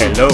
Hello.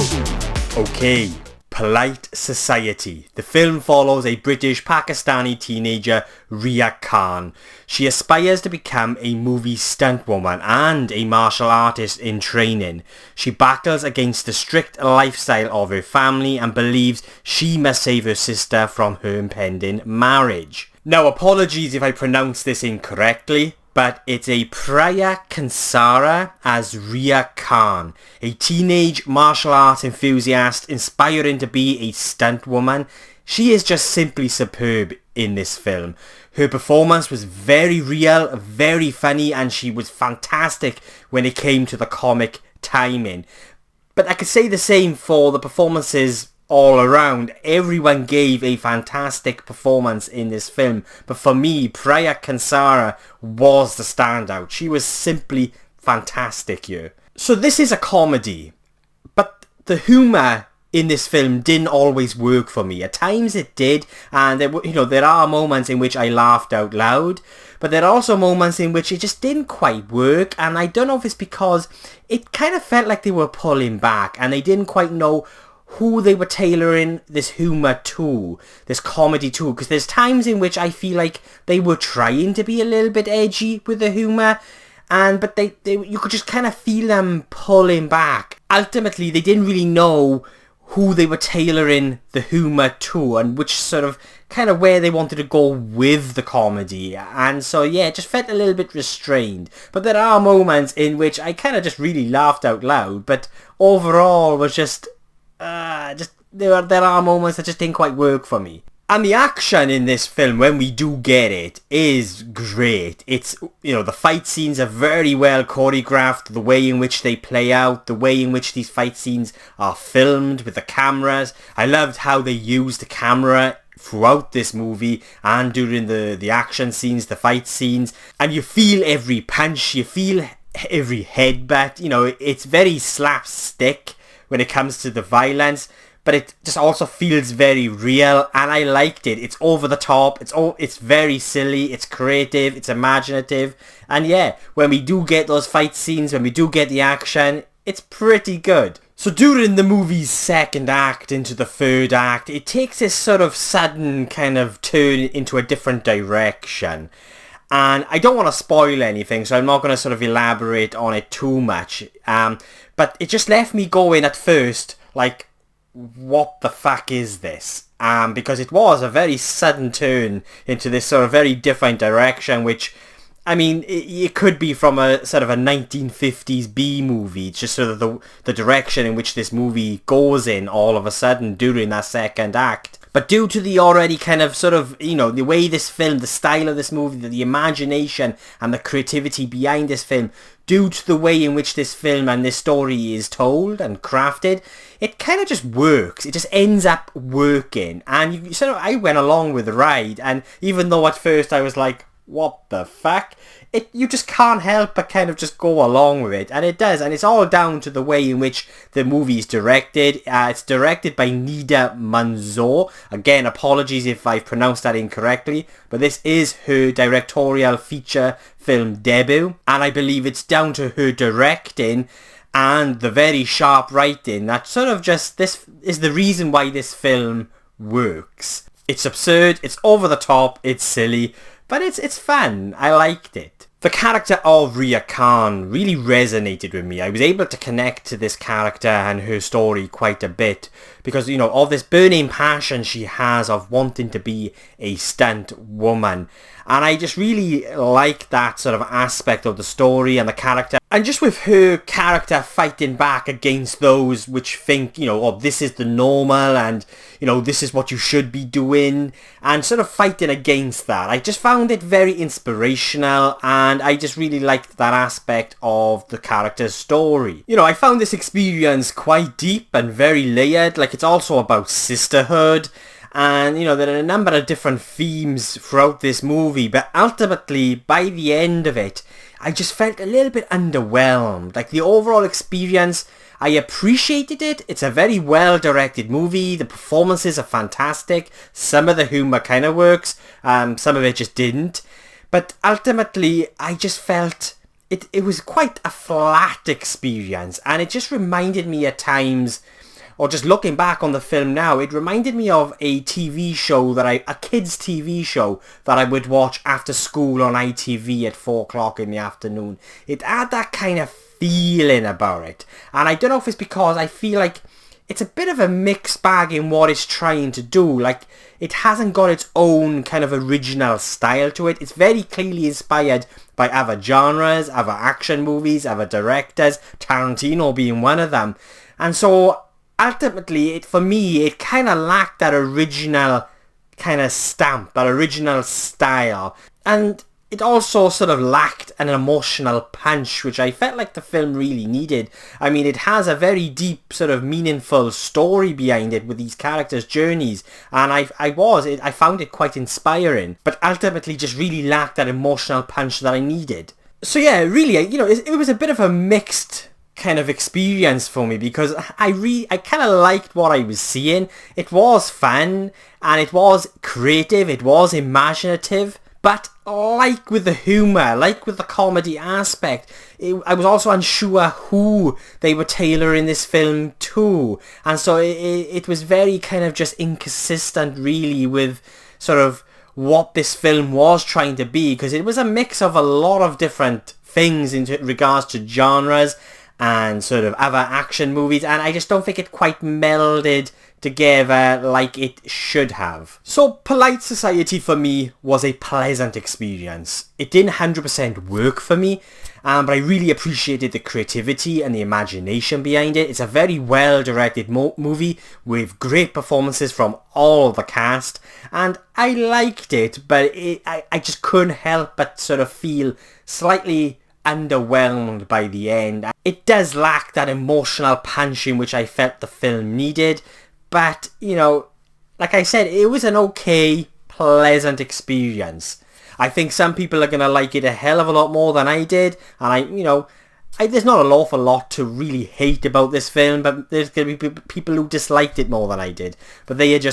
Okay. Polite Society. The film follows a British Pakistani teenager, Ria Khan. She aspires to become a movie stunt woman and a martial artist in training. She battles against the strict lifestyle of her family and believes she must save her sister from her impending marriage. Now, apologies if I pronounce this incorrectly, but it's a Priya Kansara as Ria Khan, a teenage martial arts enthusiast inspiring to be a stunt woman. She is just simply superb in this film. Her performance was very real, very funny, and she was fantastic when it came to the comic timing. But I could say the same for the performances all around. Everyone gave a fantastic performance in this film, but for me, Priya Kansara was the standout. She was simply fantastic here. So this is a comedy, but the humour in this film didn't always work for me. At times it did, and there are moments in which I laughed out loud, but there are also moments in which it just didn't quite work, and I don't know if it's because it kind of felt like they were pulling back and they didn't quite know who they were tailoring this humour to, this comedy to, because there's times in which I feel like they were trying to be a little bit edgy with the humour, but they you could just kind of feel them pulling back. Ultimately, they didn't really know who they were tailoring the humour to and which sort of kind of where they wanted to go with the comedy, and so yeah, it just felt a little bit restrained. But there are moments in which I kind of just really laughed out loud, but overall was just there are moments that just didn't quite work for me. And the action in this film, when we do get it, is great. It's, the fight scenes are very well choreographed, the way in which they play out, the way in which these fight scenes are filmed with the cameras. I loved how they used the camera throughout this movie and during the action scenes, the fight scenes. And you feel every punch, you feel every headbutt. It's very slapstick when it comes to the violence, but it just also feels very real, and I liked it. It's over the top, it's very silly, it's creative, it's imaginative, and yeah, when we do get those fight scenes, when we do get the action, it's pretty good. So during the movie's second act into the third act, it takes this sort of sudden kind of turn into a different direction. And I don't want to spoil anything, so I'm not going to sort of elaborate on it too much. But it just left me going at first, like, what the fuck is this? Because it was a very sudden turn into this sort of very different direction, which, I mean, it could be from a sort of a 1950s B movie. It's just sort of the direction in which this movie goes in all of a sudden during that second act. But due to the already kind of sort of, the way this film, the style of this movie, the imagination and the creativity behind this film, due to the way in which this film and this story is told and crafted, it kind of just works. It just ends up working. And I went along with the ride, and even though at first I was like, what the fuck? You just can't help but kind of just go along with it, and it does, and it's all down to the way in which the movie is directed. It's directed by Nida Manzoor. Again, apologies if I've pronounced that incorrectly, but this is her directorial feature film debut, and I believe it's down to her directing and the very sharp writing that sort of just, this is the reason why this film works. It's absurd, it's over the top, it's silly, but it's fun. I liked it. The character of Ria Khan really resonated with me. I was able to connect to this character and her story quite a bit because, of this burning passion she has of wanting to be a stunt woman. And I just really like that sort of aspect of the story and the character. And just with her character fighting back against those which think, this is the normal and, this is what you should be doing. And sort of fighting against that. I just found it very inspirational, and I just really liked that aspect of the character's story. I found this experience quite deep and very layered. Like, it's also about sisterhood. And, there are a number of different themes throughout this movie, but ultimately, by the end of it, I just felt a little bit underwhelmed. Like, the overall experience, I appreciated it. It's a very well-directed movie. The performances are fantastic. Some of the humour kind of works. Some of it just didn't. But ultimately, I just felt it was quite a flat experience, and it just reminded me at times, or just looking back on the film now, it reminded me of a TV show a kids TV show that I would watch after school on ITV at 4 o'clock in the afternoon. It had that kind of feeling about it, and I don't know if it's because I feel like it's a bit of a mixed bag in what it's trying to do. Like, it hasn't got its own kind of original style to it. It's very clearly inspired by other genres, other action movies, other directors, Tarantino being one of them. And so ultimately, for me, it kind of lacked that original kind of stamp, that original style. And it also sort of lacked an emotional punch, which I felt like the film really needed. I mean, it has a very deep, sort of meaningful story behind it with these characters' journeys. And I found it quite inspiring, but ultimately just really lacked that emotional punch that I needed. So yeah, really, it was a bit of a mixed kind of experience for me, because I kind of liked what I was seeing. It was fun, and it was creative, it was imaginative, but like with the humour, like with the comedy aspect, I was also unsure who they were tailoring this film to, and so it was very kind of just inconsistent really with sort of what this film was trying to be, because it was a mix of a lot of different things in regards to genres and sort of other action movies, and I just don't think it quite melded together like it should have. So Polite Society for me was a pleasant experience. It didn't 100% work for me, but I really appreciated the creativity and the imagination behind it. It's a very well directed movie with great performances from all the cast, and I liked it, but I just couldn't help but sort of feel slightly underwhelmed by the end. It does lack that emotional punch in which I felt the film needed, but like I said, it was an okay, pleasant experience. I think some people are going to like it a hell of a lot more than I did, and there's not an awful lot to really hate about this film, but there's going to be people who disliked it more than I did. But these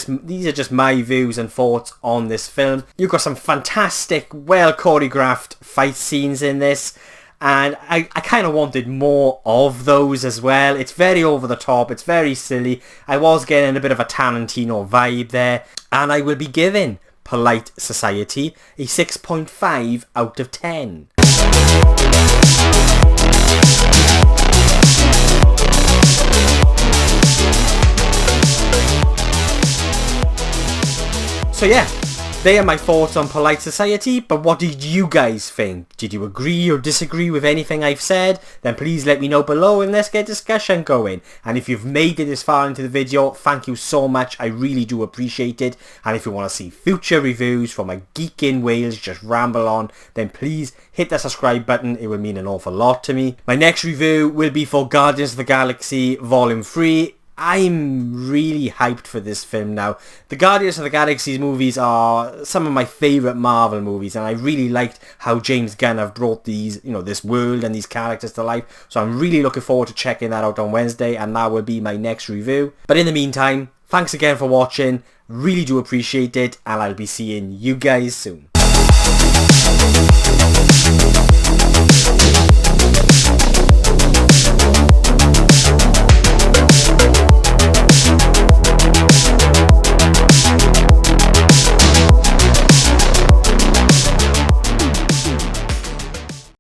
are just my views and thoughts on this film. You've got some fantastic, well choreographed fight scenes in this, and I kind of wanted more of those as well. It's very over the top, it's very silly. I was getting a bit of a Tarantino vibe there, and I will be giving Polite Society a 6.5 out of 10. So yeah, they are my thoughts on Polite Society, but what did you guys think? Did you agree or disagree with anything I've said? Then please let me know below and let's get discussion going. And if you've made it this far into the video, thank you so much. I really do appreciate it. And if you want to see future reviews from a geek in Wales just ramble on, then please hit the subscribe button. It would mean an awful lot to me. My next review will be for Guardians of the Galaxy Volume 3. I'm really hyped for this film now. The Guardians of the Galaxy movies are some of my favourite Marvel movies, and I really liked how James Gunn have brought these, this world and these characters to life. So I'm really looking forward to checking that out on Wednesday, and that will be my next review. But in the meantime, thanks again for watching. Really do appreciate it, and I'll be seeing you guys soon.